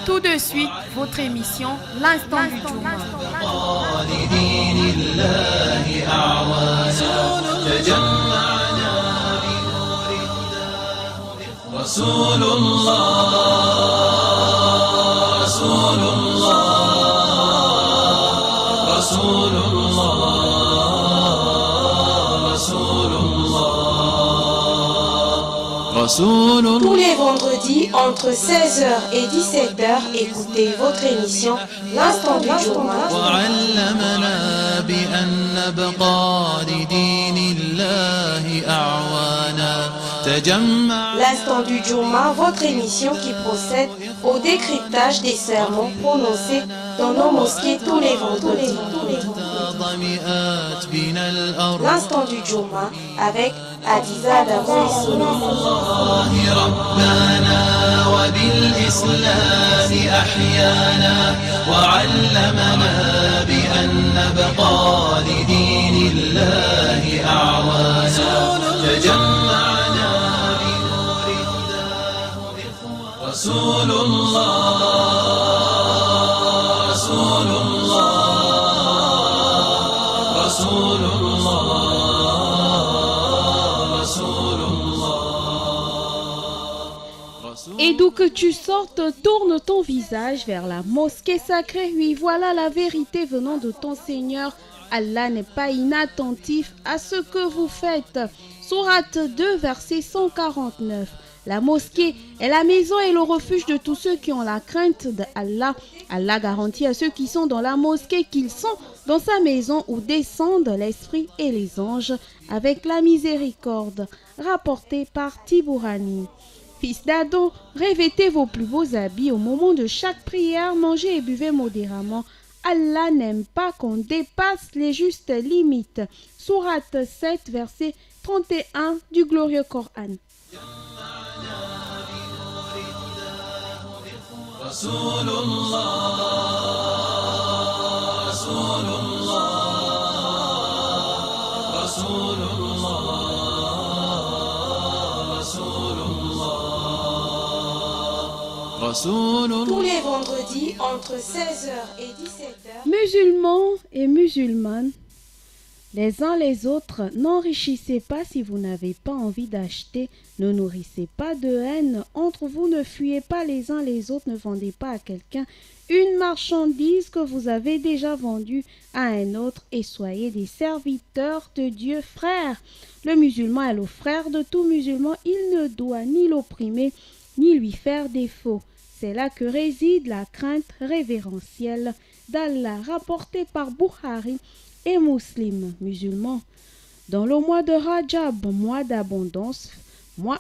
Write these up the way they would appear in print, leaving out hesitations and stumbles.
Tout de suite, votre émission, l'Instant du Juma. Tous les vendredis entre 16h et 17h, écoutez votre émission L'Instant du Juma. L'Instant du Juma, votre émission qui procède au décryptage des sermons prononcés dans nos mosquées tous les vendredis. L'Instant du Juma avec Adiza Damouissou. Et d'où que tu sortes, tourne ton visage vers la mosquée sacrée. Oui, voilà la vérité venant de ton Seigneur. Allah n'est pas inattentif à ce que vous faites. Sourate 2, verset 149. La mosquée est la maison et le refuge de tous ceux qui ont la crainte d'Allah. Allah garantit à ceux qui sont dans la mosquée qu'ils sont dans sa maison où descendent l'esprit et les anges avec la miséricorde. Rapporté par Tibourani. Fils d'Adam, revêtez vos plus beaux habits au moment de chaque prière, mangez et buvez modérément. Allah n'aime pas qu'on dépasse les justes limites. Sourate 7, verset 31 du glorieux Coran. Tous les vendredis entre 16h et 17h. Musulmans et musulmanes, les uns les autres, n'enrichissez pas si vous n'avez pas envie d'acheter, ne nourrissez pas de haine entre vous, ne fuyez pas les uns les autres, ne vendez pas à quelqu'un une marchandise que vous avez déjà vendue à un autre et soyez des serviteurs de Dieu, frères. Le musulman est le frère de tout musulman, il ne doit ni l'opprimer ni lui faire défaut. C'est là que réside la crainte révérentielle d'Allah, rapportée par Bukhari et Muslim musulmans. Dans le mois de Rajab, mois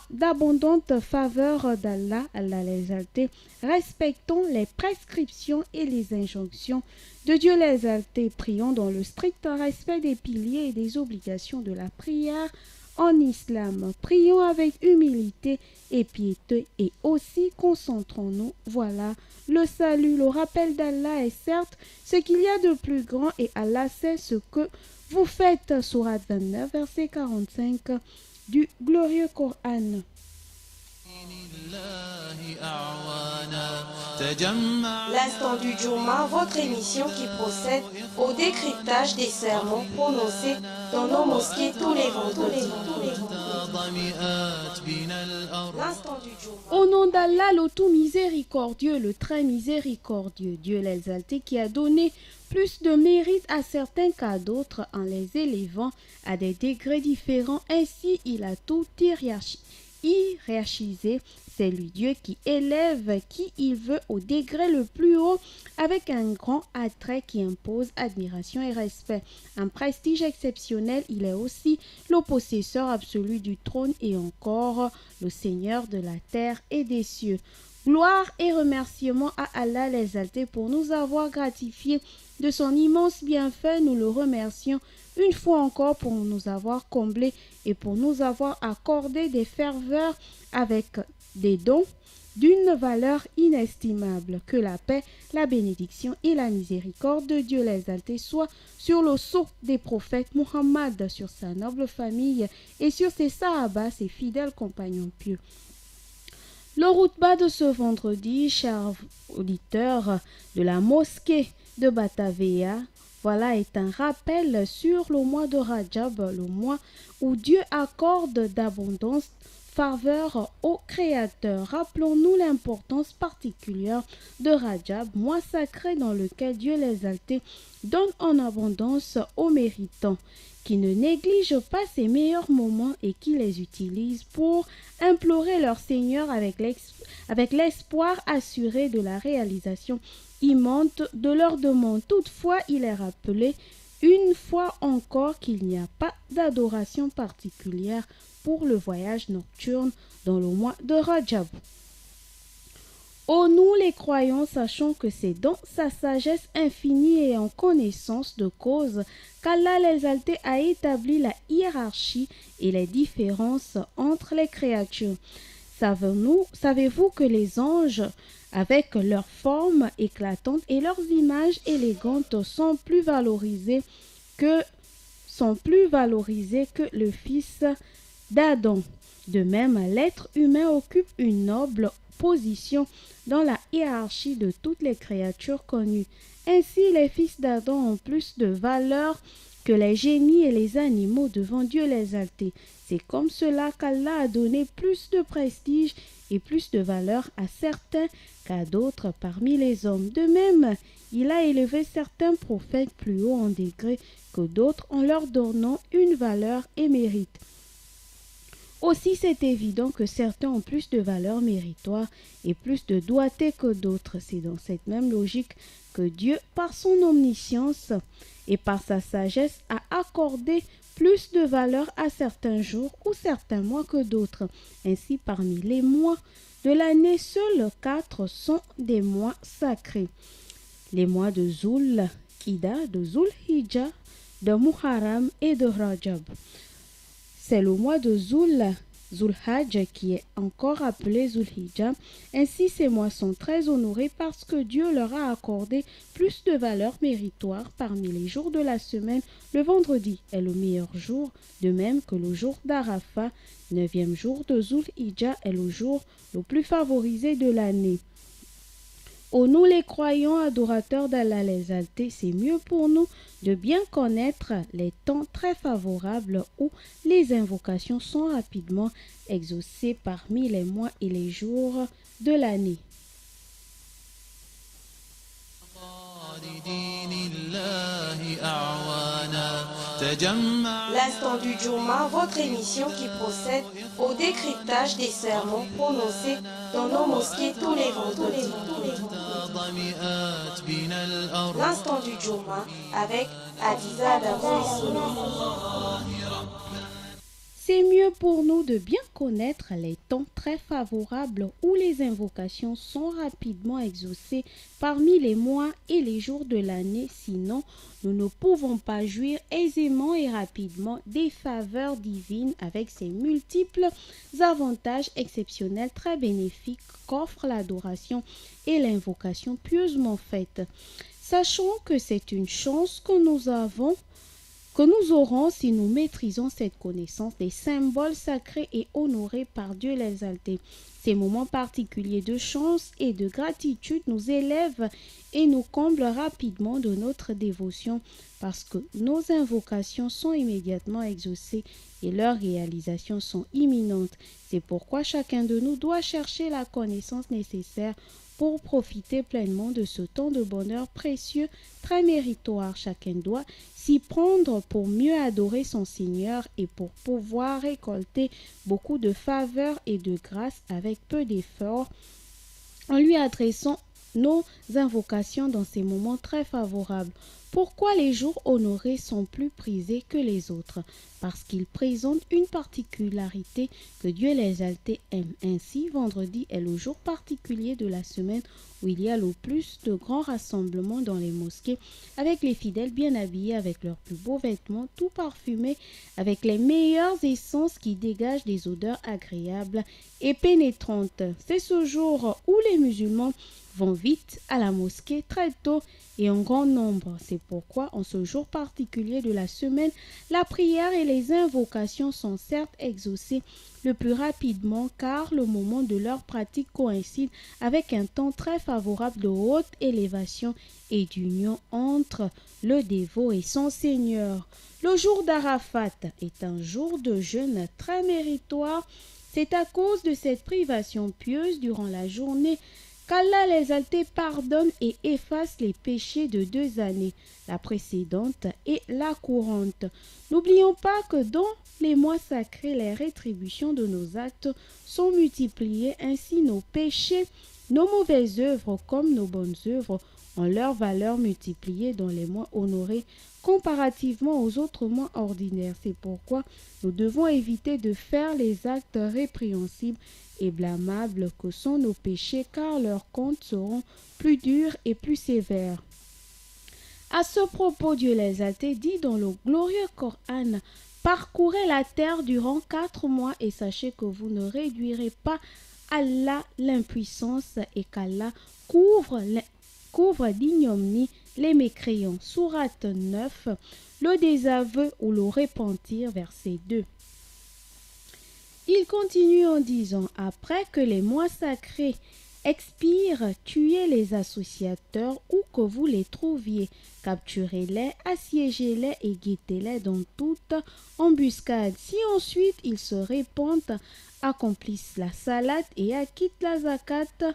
d'abondante faveur d'Allah, Allah l'exalté, respectons les prescriptions et les injonctions de Dieu l'exalté, prions dans le strict respect des piliers et des obligations de la prière en islam. Prions avec humilité et piété et aussi concentrons-nous. Voilà le salut, le rappel d'Allah est certes ce qu'il y a de plus grand et Allah sait ce que vous faites. Sourate 29, verset 45 du glorieux Coran. L'Instant du Juma, votre émission qui procède au décryptage des sermons prononcés dans nos mosquées tous les vendredis. L'Instant du Juma. Au nom d'Allah, le tout miséricordieux, le très miséricordieux, Dieu l'exalté qui a donné plus de mérite à certains qu'à d'autres en les élevant à des degrés différents. Ainsi, il a tout hiérarchisé. C'est lui Dieu qui élève qui il veut au degré le plus haut avec un grand attrait qui impose admiration et respect. Un prestige exceptionnel, il est aussi le possesseur absolu du trône et encore le Seigneur de la terre et des cieux. Gloire et remerciements à Allah l'exalté pour nous avoir gratifiés de son immense bienfait. Nous le remercions une fois encore pour nous avoir comblés et pour nous avoir accordé des ferveurs avec des dons d'une valeur inestimable. Que la paix, la bénédiction et la miséricorde de Dieu l'exalté soient sur le sceau des prophètes Muhammad, sur sa noble famille et sur ses sahabas, ses fidèles compagnons pieux. Le routba de ce vendredi, chers auditeurs de la mosquée de Batavia, voilà, est un rappel sur le mois de Rajab, le mois où Dieu accorde d'abondance faveur au Créateur. Rappelons-nous l'importance particulière de Rajab, mois sacré dans lequel Dieu l'exalté donne en abondance aux méritants, qui ne négligent pas ses meilleurs moments et qui les utilisent pour implorer leur Seigneur avec l'espoir assuré de la réalisation immense de leurs demandes. Toutefois, il est rappelé une fois encore qu'il n'y a pas d'adoration particulière pour le voyage nocturne dans le mois de Rajab. Ô nous les croyants, sachons que c'est dans sa sagesse infinie et en connaissance de cause qu'Allah l'exalté a établi la hiérarchie et les différences entre les créatures. Savez-vous que les anges, avec leur forme éclatante et leurs images élégantes, sont plus valorisés que le fils d'Adam. De même, l'être humain occupe une noble position dans la hiérarchie de toutes les créatures connues. Ainsi, les fils d'Adam ont plus de valeur que les génies et les animaux devant Dieu l'exalté. C'est comme cela qu'Allah a donné plus de prestige et plus de valeur à certains qu'à d'autres parmi les hommes. De même, il a élevé certains prophètes plus haut en degré que d'autres en leur donnant une valeur et mérite. Aussi, c'est évident que certains ont plus de valeur méritoire et plus de doigté que d'autres. C'est dans cette même logique que Dieu, par son omniscience et par sa sagesse, a accordé plus de valeur à certains jours ou certains mois que d'autres. Ainsi, parmi les mois de l'année, seuls 4 sont des mois sacrés. Les mois de Zul Qida, de Zul Hijja, de Muharram et de Rajab. C'est le mois de Zulhajj qui est encore appelé Zulhijja. Ainsi, ces mois sont très honorés parce que Dieu leur a accordé plus de valeur méritoire parmi les jours de la semaine. Le vendredi est le meilleur jour, de même que le jour d'Arafat, 9e jour de Zulhijja, est le jour le plus favorisé de l'année. Ô nous les croyants adorateurs d'Allah l'exalté, c'est mieux pour nous de bien connaître les temps très favorables où les invocations sont rapidement exaucées parmi les mois et les jours de l'année. L'instant du Juma, votre émission qui procède au décryptage des sermons prononcés dans nos mosquées tous les vendredis. L'instant du Juma avec Adiza Davou. C'est mieux pour nous de bien connaître les temps très favorables où les invocations sont rapidement exaucées parmi les mois et les jours de l'année, sinon nous ne pouvons pas jouir aisément et rapidement des faveurs divines avec ces multiples avantages exceptionnels très bénéfiques qu'offre l'adoration et l'invocation pieusement faite. Sachons que c'est une chance que nous aurons si nous maîtrisons cette connaissance des symboles sacrés et honorés par Dieu l'exalté. Ces moments particuliers de chance et de gratitude nous élèvent et nous comblent rapidement de notre dévotion parce que nos invocations sont immédiatement exaucées et leurs réalisations sont imminentes. C'est pourquoi chacun de nous doit chercher la connaissance nécessaire pour profiter pleinement de ce temps de bonheur précieux, très méritoire. Chacun doit s'y prendre pour mieux adorer son Seigneur et pour pouvoir récolter beaucoup de faveurs et de grâce avec peu d'efforts en lui adressant nos invocations dans ces moments très favorables. Pourquoi les jours honorés sont plus prisés que les autres? Parce qu'ils présentent une particularité que Dieu les exaltés aime. Ainsi, vendredi est le jour particulier de la semaine où il y a le plus de grands rassemblements dans les mosquées, avec les fidèles bien habillés, avec leurs plus beaux vêtements, tout parfumés, avec les meilleures essences qui dégagent des odeurs agréables et pénétrantes. C'est ce jour où les musulmans vont vite à la mosquée très tôt et en grand nombre. C'est pourquoi, en ce jour particulier de la semaine, la prière et les invocations sont certes exaucées le plus rapidement, car le moment de leur pratique coïncide avec un temps très favorable de haute élévation et d'union entre le dévot et son Seigneur. Le jour d'Arafat est un jour de jeûne très méritoire. C'est à cause de cette privation pieuse durant la journée qu'Allah l'exalté pardonne et efface les péchés de 2 années, la précédente et la courante. N'oublions pas que dans les mois sacrés, les rétributions de nos actes sont multipliées, ainsi nos péchés, nos mauvaises œuvres comme nos bonnes œuvres ont leur valeur multipliée dans les mois honorés comparativement aux autres mois ordinaires. C'est pourquoi nous devons éviter de faire les actes répréhensibles et blâmables que sont nos péchés, car leurs comptes seront plus durs et plus sévères. À ce propos, Dieu l'exalté dit dans le glorieux Coran: parcourez la terre durant 4 mois et sachez que vous ne réduirez pas Allah l'impuissance et qu'Allah couvre d'ignominie les mécréants. Sourate 9, le désaveu ou le repentir, verset 2. Il continue en disant: après que les mois sacrés expirent, tuez les associateurs où que vous les trouviez, capturez-les, assiégez-les et guettez-les dans toute embuscade. Si ensuite ils se répandent, accomplissent la salate et acquittent la zakat,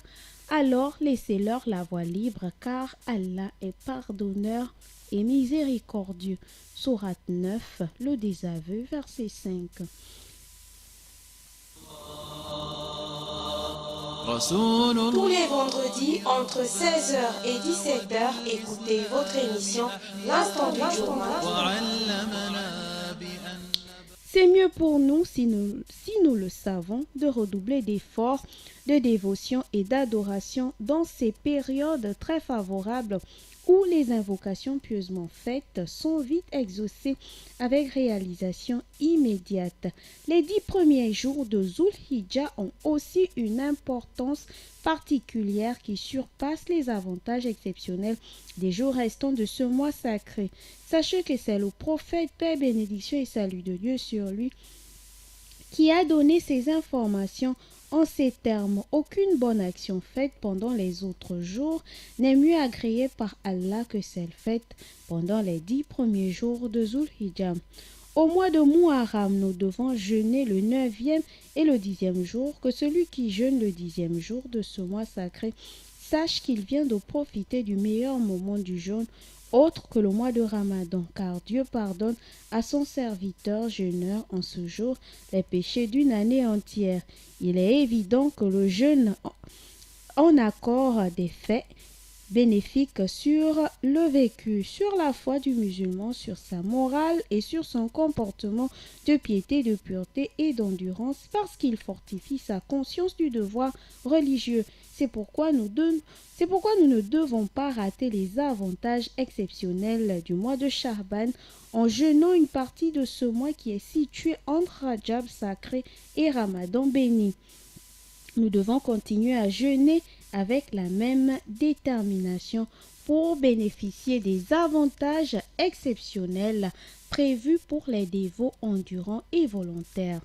alors laissez-leur la voie libre, car Allah est pardonneur et miséricordieux. Sourate 9, le désaveu, verset 5. Tous les vendredis entre 16h et 17h, écoutez votre émission L'Instant du Journal. C'est mieux pour nous, si nous le savons, de redoubler d'efforts, de dévotion et d'adoration dans ces périodes très favorables où les invocations pieusement faites sont vite exaucées avec réalisation immédiate. Les 10 premiers jours de Zulhijjah ont aussi une importance particulière qui surpasse les avantages exceptionnels des jours restants de ce mois sacré. Sachez que c'est le prophète, paix, bénédiction et salut de Dieu sur lui, qui a donné ces informations en ces termes: aucune bonne action faite pendant les autres jours n'est mieux agréée par Allah que celle faite pendant les 10 premiers jours de Zulhijjah. Au mois de Muharram, nous devons jeûner le 9e et le 10e jour. Que celui qui jeûne le 10e jour de ce mois sacré sache qu'il vient de profiter du meilleur moment du jeûne, autre que le mois de Ramadan, car Dieu pardonne à son serviteur jeûneur en ce jour les péchés d'une année entière. Il est évident que le jeûne en accord des faits bénéfiques sur le vécu, sur la foi du musulman, sur sa morale et sur son comportement de piété, de pureté et d'endurance, parce qu'il fortifie sa conscience du devoir religieux. C'est pourquoi nous ne devons pas rater les avantages exceptionnels du mois de Sha'ban en jeûnant une partie de ce mois qui est situé entre Rajab sacré et Ramadan béni. Nous devons continuer à jeûner avec la même détermination pour bénéficier des avantages exceptionnels prévus pour les dévots endurants et volontaires.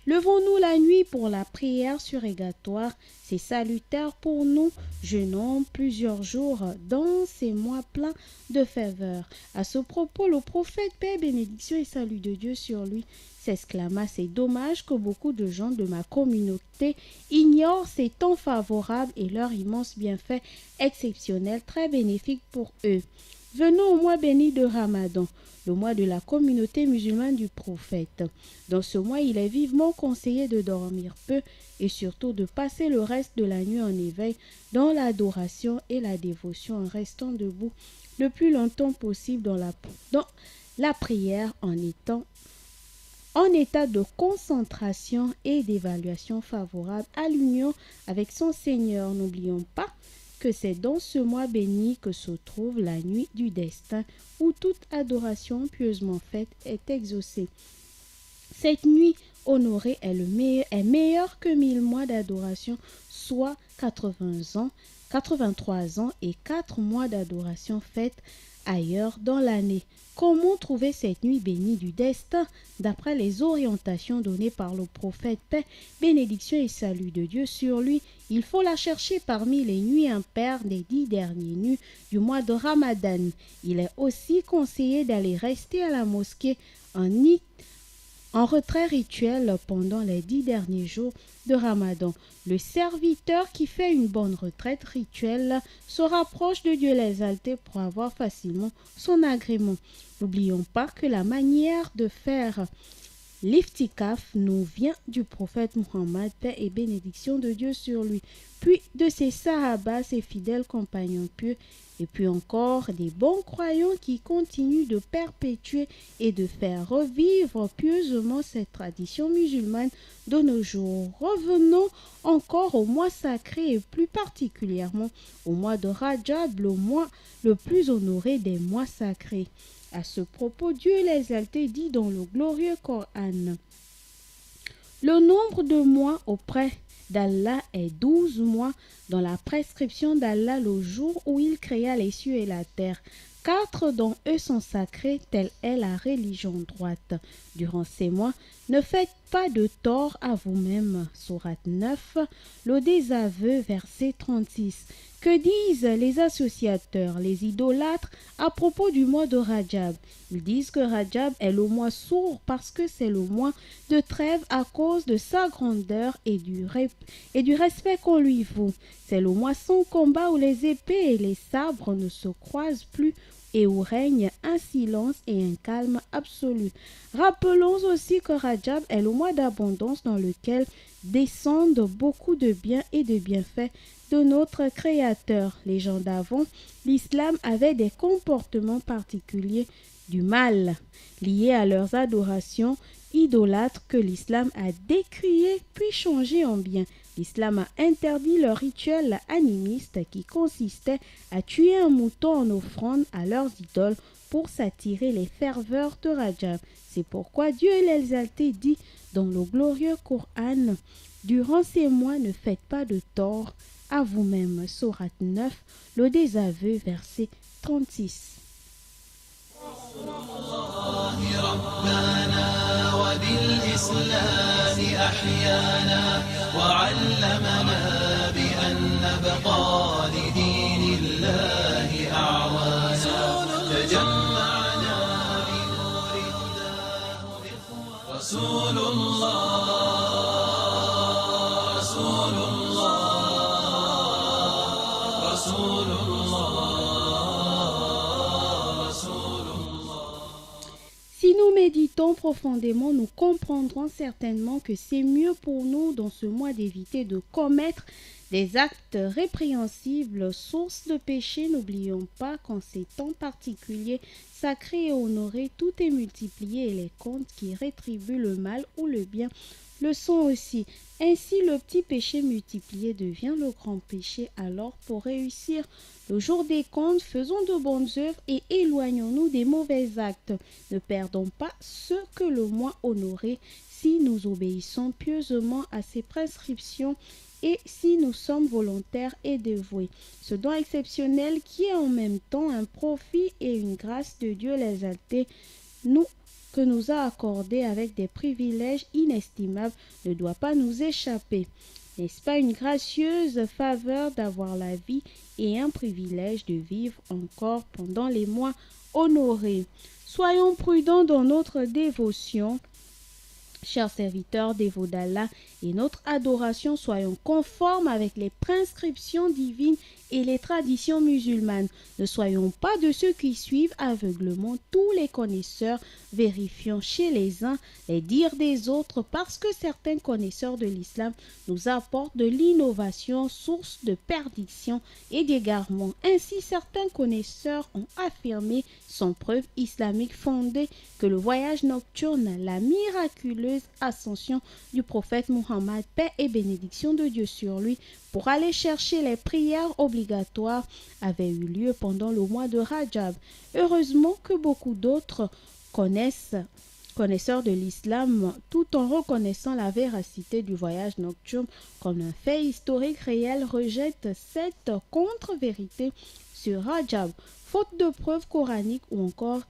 Levons-nous la nuit pour la prière surégatoire. C'est salutaire pour nous. Jeûnons plusieurs jours dans ces mois pleins de faveur. À ce propos, le prophète, paix, bénédiction et salut de Dieu sur lui, s'exclama: c'est dommage que beaucoup de gens de ma communauté ignorent ces temps favorables et leurs immenses bienfaits exceptionnels très bénéfiques pour eux. Venons au mois béni de Ramadan, le mois de la communauté musulmane du prophète. Dans ce mois, il est vivement conseillé de dormir peu et surtout de passer le reste de la nuit en éveil dans l'adoration et la dévotion en restant debout le plus longtemps possible dans la prière en état de concentration et d'évaluation favorable à l'union avec son Seigneur. N'oublions pas que c'est dans ce mois béni que se trouve la nuit du destin où toute adoration pieusement faite est exaucée. Cette nuit honorée est meilleure que 1000 mois d'adoration, soit 83 ans et 4 mois d'adoration faite ailleurs dans l'année. Comment trouver cette nuit bénie du destin? D'après les orientations données par le prophète, paix, bénédiction et salut de Dieu sur lui, il faut la chercher parmi les nuits impaires des 10 dernières nuits du mois de Ramadan. Il est aussi conseillé d'aller rester à la mosquée en retrait rituel pendant les 10 derniers jours de Ramadan. Le serviteur qui fait une bonne retraite rituelle se rapproche de Dieu l'exalté pour avoir facilement son agrément. N'oublions pas que la manière de faire l'iftikaf nous vient du prophète Muhammad, paix et bénédiction de Dieu sur lui, puis de ses sahabas, ses fidèles compagnons pieux, et puis encore des bons croyants qui continuent de perpétuer et de faire revivre pieusement cette tradition musulmane de nos jours. Revenons encore au mois sacré et plus particulièrement au mois de Rajab, le mois le plus honoré des mois sacrés. À ce propos, Dieu l'exalté dit dans le glorieux Coran: le nombre de mois auprès d'Allah est 12 mois dans la prescription d'Allah le jour où il créa les cieux et la terre. 4 d'entre eux sont sacrés, telle est la religion droite. Durant ces mois, ne faites pas de tort à vous-même. Sourate 9, le désaveu, verset 36. Que disent les associateurs, les idolâtres, à propos du mois de Rajab? Ils disent que Rajab est le mois sourd parce que c'est le mois de trêve à cause de sa grandeur et du respect qu'on lui voue. C'est le mois sans combat où les épées et les sabres ne se croisent plus et où règne un silence et un calme absolu. Rappelons aussi que Rajab est le mois d'abondance dans lequel descendent beaucoup de biens et de bienfaits de notre Créateur. Les gens d'avant, l'islam avait des comportements particuliers du mal liés à leurs adorations idolâtres que l'islam a décrié puis changé en bien. L'islam a interdit le rituel animiste qui consistait à tuer un mouton en offrande à leurs idoles pour s'attirer les ferveurs de Rajab. C'est pourquoi Dieu l'exalté dit dans le glorieux Coran: durant ces mois, ne faites pas de tort à vous-même. Sourate 9, le désaveu, verset 36. Si nous méditons profondément, nous comprendrons certainement que c'est mieux pour nous dans ce mois d'éviter de commettre des actes répréhensibles, sources de péché. N'oublions pas qu'en ces temps particuliers, sacrés et honorés, tout est multiplié et les comptes qui rétribuent le mal ou le bien le sont aussi. Ainsi, le petit péché multiplié devient le grand péché. Alors, pour réussir le jour des comptes, faisons de bonnes œuvres et éloignons-nous des mauvais actes. Ne perdons pas ce que le mois honoré si nous obéissons pieusement à ses prescriptions et si nous sommes volontaires et dévoués. Ce don exceptionnel qui est en même temps un profit et une grâce de Dieu l'exalté, que nous a accordé avec des privilèges inestimables, ne doit pas nous échapper. N'est-ce pas une gracieuse faveur d'avoir la vie et un privilège de vivre encore pendant les mois honorés? Soyons prudents dans notre dévotion, chers serviteurs dévots d'Allah, et notre adoration, soyons conformes avec les prescriptions divines et les traditions musulmanes. Ne soyons pas de ceux qui suivent aveuglément tous les connaisseurs, vérifiant chez les uns les dires des autres, parce que certains connaisseurs de l'islam nous apportent de l'innovation, source de perdition et d'égarement. Ainsi, certains connaisseurs ont affirmé, sans preuve islamique fondée, que le voyage nocturne, la miraculeuse ascension du prophète Muhammad, paix et bénédiction de Dieu sur lui, pour aller chercher les prières obligatoires, avait eu lieu pendant le mois de Rajab. Heureusement que beaucoup d'autres connaisseurs de l'islam, tout en reconnaissant la véracité du voyage nocturne comme un fait historique réel, rejettent cette contre-vérité sur Rajab, faute de preuves coraniques ou encore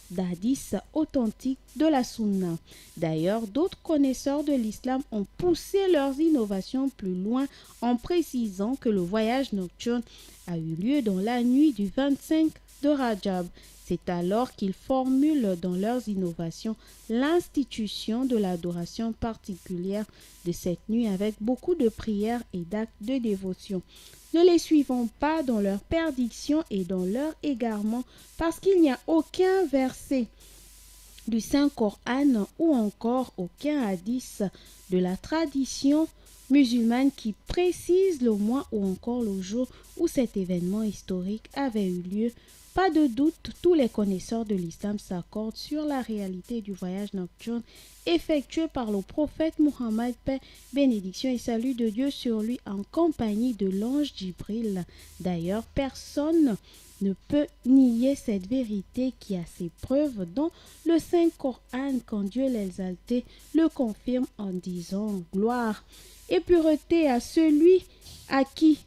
d'hadiths authentiques de la Sunna. D'ailleurs, d'autres connaisseurs de l'islam ont poussé leurs innovations plus loin en précisant que le voyage nocturne a eu lieu dans la nuit du 25 de Rajab. C'est alors qu'ils formulent dans leurs innovations l'institution de l'adoration particulière de cette nuit avec beaucoup de prières et d'actes de dévotion. Ne les suivons pas dans leur perdition et dans leur égarement, parce qu'il n'y a aucun verset du Saint-Coran ou encore aucun hadith de la tradition musulmane qui précise le mois ou encore le jour où cet événement historique avait eu lieu. Pas de doute, tous les connaisseurs de l'islam s'accordent sur la réalité du voyage nocturne effectué par le prophète Muhammad, paix, bénédiction et salut de Dieu sur lui en compagnie de l'ange Djibril. D'ailleurs, personne ne peut nier cette vérité qui a ses preuves dans le Saint-Coran quand Dieu l'exalté le confirme en disant « Gloire et pureté à celui qui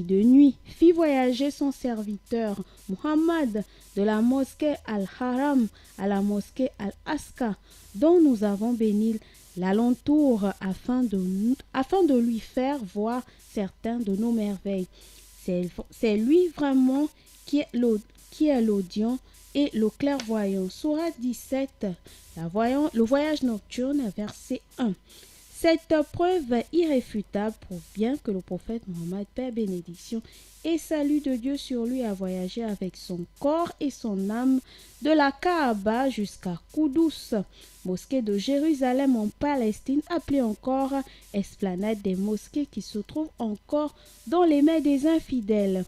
de nuit fit voyager son serviteur Muhammad de la mosquée Al-Haram à la mosquée Al-Aqsa, dont nous avons béni l'alentour afin de lui faire voir certains de nos merveilles. C'est lui vraiment qui est l'audient et le clairvoyant. Sourate 17, le voyage nocturne, verset 1. Cette preuve irréfutable prouve bien que le prophète Mohammed, paix, bénédiction et salut de Dieu sur lui, a voyagé avec son corps et son âme de la Kaaba jusqu'à Koudous, mosquée de Jérusalem en Palestine, appelée encore esplanade des mosquées, qui se trouve encore dans les mains des infidèles.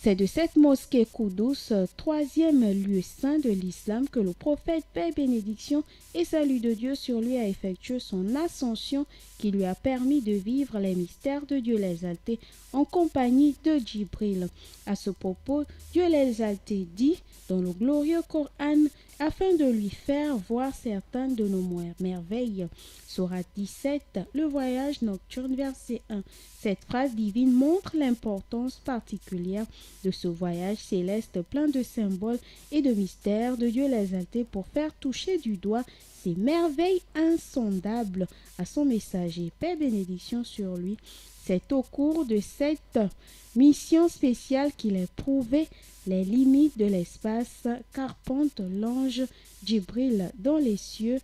C'est de cette mosquée Koudous, troisième lieu saint de l'islam, que le prophète, paix, bénédiction et salut de Dieu sur lui, a effectué son ascension, qui lui a permis de vivre les mystères de Dieu l'exalté en compagnie de Djibril. À ce propos, Dieu l'exalté dit dans le glorieux Coran, afin de lui faire voir certaines de nos merveilles. Sourate 17, le voyage nocturne, verset 1. Cette phrase divine montre l'importance particulière de ce voyage céleste plein de symboles et de mystères de Dieu l'exalté pour faire toucher du doigt ces merveilles insondables à son messager, paix, bénédiction sur lui. C'est au cours de cette mission spéciale qu'il a prouvé les limites de l'espace qu'arpente l'ange Djibril dans les cieux,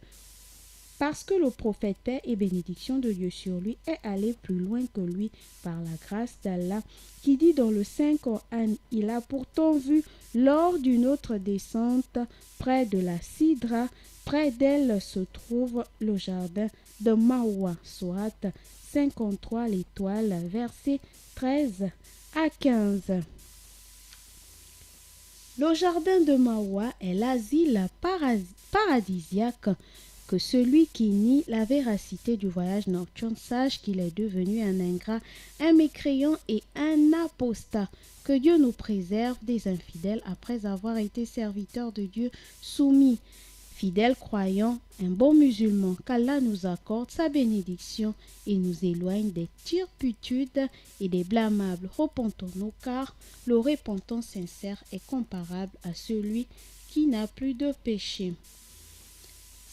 parce que le prophète, paix et bénédiction de Dieu sur lui, est allé plus loin que lui par la grâce d'Allah, qui dit dans le Saint-Coran, il a pourtant vu lors d'une autre descente près de la Sidra, près d'elle se trouve le jardin de Mawa, sourate 53, l'étoile, versets 13 à 15. Le jardin de Mawa est l'asile paradisiaque que celui qui nie la véracité du voyage nocturne sache qu'il est devenu un ingrat, un mécréant et un apostat. Que Dieu nous préserve des infidèles après avoir été serviteurs de Dieu soumis. Fidèles croyants, un bon musulman, qu'Allah nous accorde sa bénédiction et nous éloigne des turpitudes et des blâmables. Repentons-nous, car le repentant sincère est comparable à celui qui n'a plus de péché.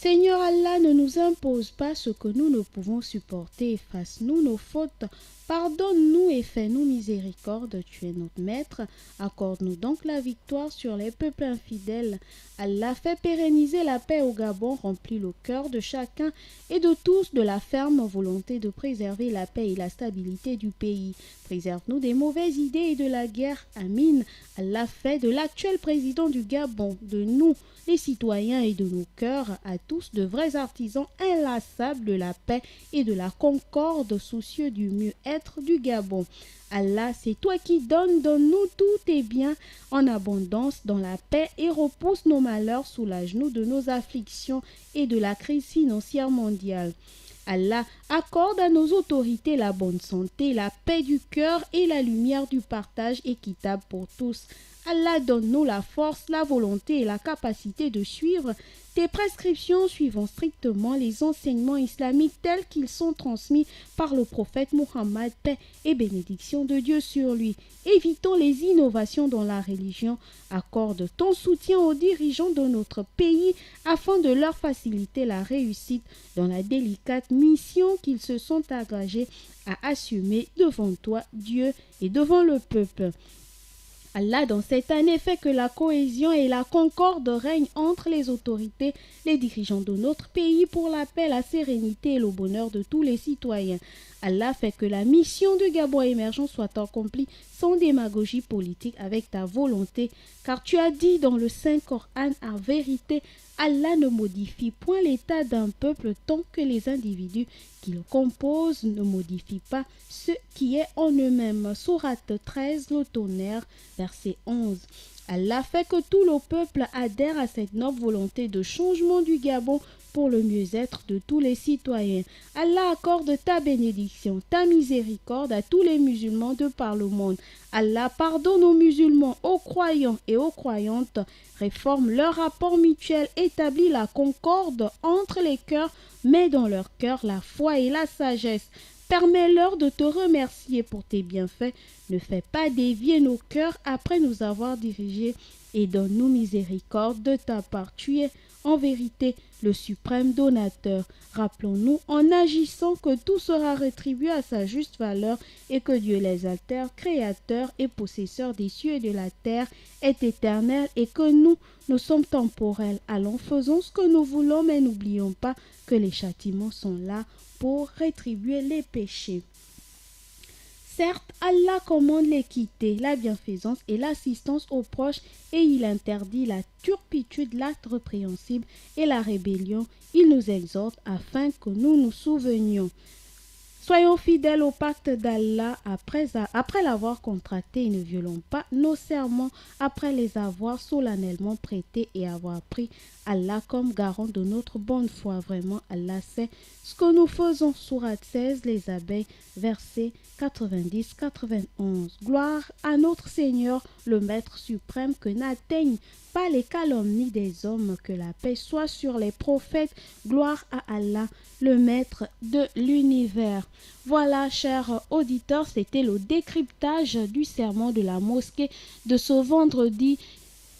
Seigneur Allah, ne nous impose pas ce que nous ne pouvons supporter. Efface-nous nos fautes. Pardonne-nous et fais-nous miséricorde. Tu es notre maître. Accorde-nous donc la victoire sur les peuples infidèles. Allah fait pérenniser la paix au Gabon, remplit le cœur de chacun et de tous de la ferme volonté de préserver la paix et la stabilité du pays. Préserve-nous des mauvaises idées et de la guerre. Amin. Allah fait de l'actuel président du Gabon, de nous, les citoyens et de nos cœurs, à tous de vrais artisans inlassables de la paix et de la concorde, soucieux du mieux-être du Gabon. Allah, c'est toi qui donne-nous tous tes biens en abondance dans la paix et repousse nos malheurs, soulage-nous de nos afflictions et de la crise financière mondiale. Allah, accorde à nos autorités la bonne santé, la paix du cœur et la lumière du partage équitable pour tous. Allah, donne-nous la force, la volonté et la capacité de suivre tes prescriptions suivant strictement les enseignements islamiques tels qu'ils sont transmis par le prophète Muhammad, paix et bénédiction de Dieu sur lui. Évitons les innovations dans la religion. Accorde ton soutien aux dirigeants de notre pays afin de leur faciliter la réussite dans la délicate mission qu'ils se sont engagés à assumer devant toi, Dieu, et devant le peuple. Allah, dans cette année, fait que la cohésion et la concorde règnent entre les autorités, les dirigeants de notre pays pour la paix, la sérénité et le bonheur de tous les citoyens. Allah fait que la mission de Gabon émergent soit accomplie sans démagogie politique avec ta volonté, car tu as dit dans le Saint-Coran, en vérité, Allah ne modifie point l'état d'un peuple tant que les individus qui le composent ne modifient pas ce qui est en eux-mêmes. Sourate 13, le tonnerre, verset 11. Allah fait que tout le peuple adhère à cette noble volonté de changement du Gabon pour le mieux-être de tous les citoyens. Allah accorde ta bénédiction, ta miséricorde à tous les musulmans de par le monde. Allah pardonne aux musulmans, aux croyants et aux croyantes, réforme leur rapport mutuel, établit la concorde entre les cœurs, met dans leur cœur la foi et la sagesse. Permets-leur de te remercier pour tes bienfaits. Ne fais pas dévier nos cœurs après nous avoir dirigés et donne-nous miséricorde de ta part. Tu es en vérité le suprême donateur. Rappelons-nous en agissant que tout sera rétribué à sa juste valeur et que Dieu les altère, créateur et possesseur des cieux et de la terre, est éternel et que nous sommes temporels. Allons, faisons ce que nous voulons, mais n'oublions pas que les châtiments sont là pour rétribuer les péchés. Certes, Allah commande l'équité, la bienfaisance et l'assistance aux proches et il interdit la turpitude, l'acte répréhensible et la rébellion. Il nous exhorte afin que nous nous souvenions. Soyons fidèles au pacte d'Allah après l'avoir contracté et ne violons pas nos serments après les avoir solennellement prêtés et avoir pris Allah comme garant de notre bonne foi. Vraiment, Allah sait ce que nous faisons. Sourate 16, les abeilles, versets 90-91. Gloire à notre Seigneur, le Maître suprême, que n'atteignent pas les calomnies des hommes, que la paix soit sur les prophètes. Gloire à Allah, le Maître de l'univers. Voilà, chers auditeurs, c'était le décryptage du sermon de la mosquée de ce vendredi,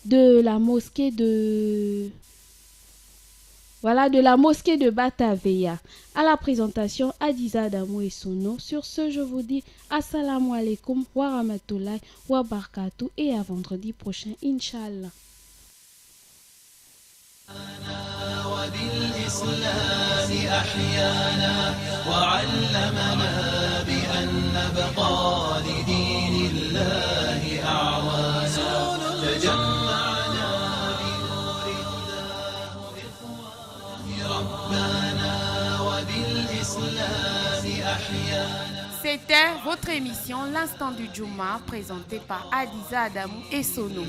de la mosquée de Bataveya. À la présentation, Adiza Adamou et son nom. Sur ce, je vous dis assalamu alaikum wa rahmatullahi wa barakatuh et à vendredi prochain, Inch'Allah. وبالإسلام أحيانا وعلمنا بأن نبقى لدين الله أعوانا تجمعنا بنور هداه إخوان ربنا وبالإسلام أحيانا. C'était votre émission L'Instant du Djouma, présentée par Adiza Adamou et Sono.